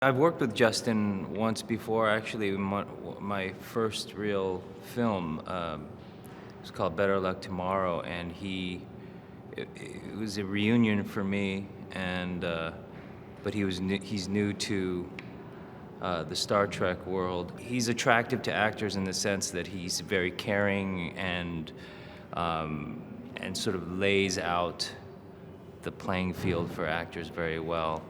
I've worked with Justin once before, actually, my first real film. It's called Better Luck Tomorrow, and it was a reunion for me, and but he's new to the Star Trek world. He's attractive to actors in the sense that he's very caring and sort of lays out the playing field for actors very well.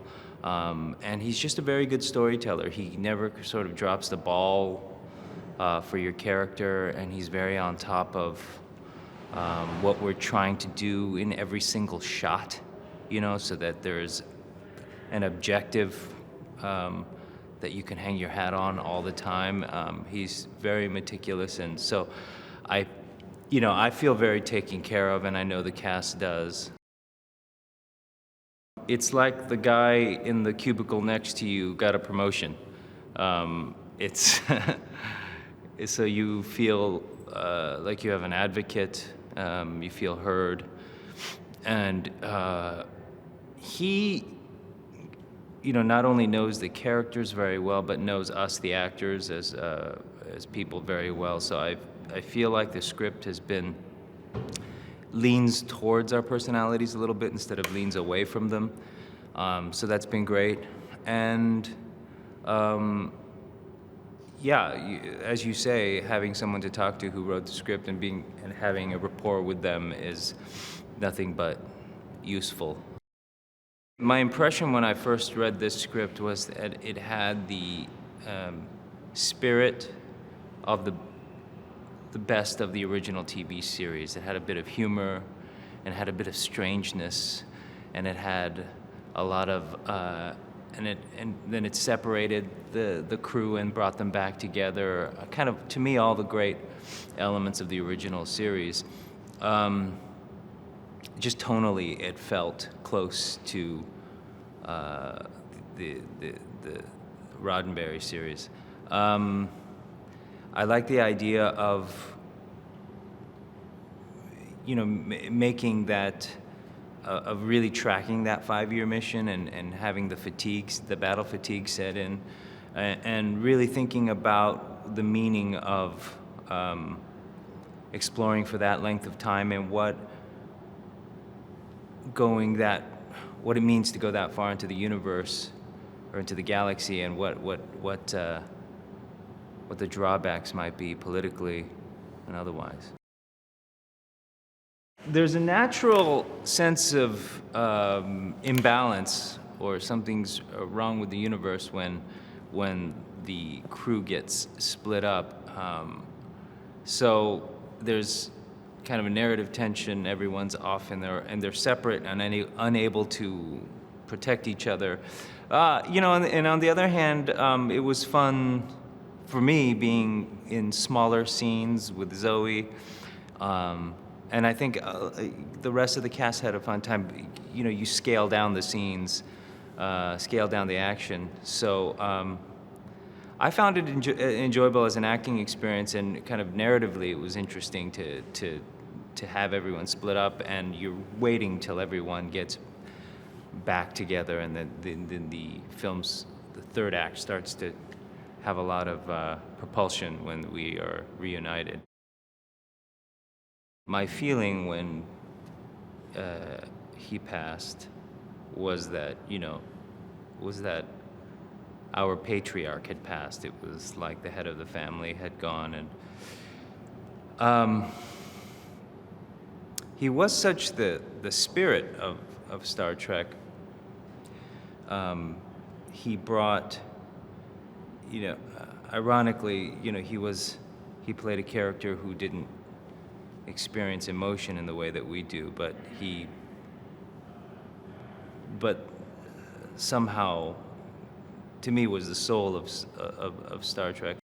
And he's just a very good storyteller. He never sort of drops the ball for your character, and he's very on top of what we're trying to do in every single shot, so that there's an objective that you can hang your hat on all the time. He's very meticulous, and so I feel very taken care of, and I know the cast does. It's like the guy in the cubicle next to you got a promotion. It's so you feel like you have an advocate. You feel heard, and he, not only knows the characters very well, but knows us, the actors, as people very well. So I feel like the script leans towards our personalities a little bit instead of leans away from them. So that's been great. And as you say, having someone to talk to who wrote the script and having a rapport with them is nothing but useful. My impression when I first read this script was that it had the spirit of the best of the original TV series. It had a bit of humor, and had a bit of strangeness, and it had a lot of and then it separated the crew and brought them back together. Kind of, to me, all the great elements of the original series. Just tonally, it felt close to the Roddenberry series. I like the idea of, making that, of really tracking that 5-year mission and having the battle fatigue set in, and really thinking about the meaning of exploring for that length of time and what it means to go that far into the universe or into the galaxy, and what the drawbacks might be politically and otherwise. There's a natural sense of imbalance, or something's wrong with the universe when the crew gets split up. So there's kind of a narrative tension. Everyone's off, and they're separate and unable to protect each other. And on the other hand, it was fun for me being in smaller scenes with Zoe, and I think the rest of the cast had a fun time. You scale down the scenes, scale down the action. So I found it enjoyable as an acting experience, and kind of narratively, it was interesting to have everyone split up, and you're waiting till everyone gets back together, and then the third act starts to have a lot of propulsion when we are reunited. My feeling when he passed was that our patriarch had passed. It was like the head of the family had gone, and he was such the spirit of Star Trek. He brought, ironically, he played a character who didn't experience emotion in the way that we do, but somehow, to me, was the soul of Star Trek.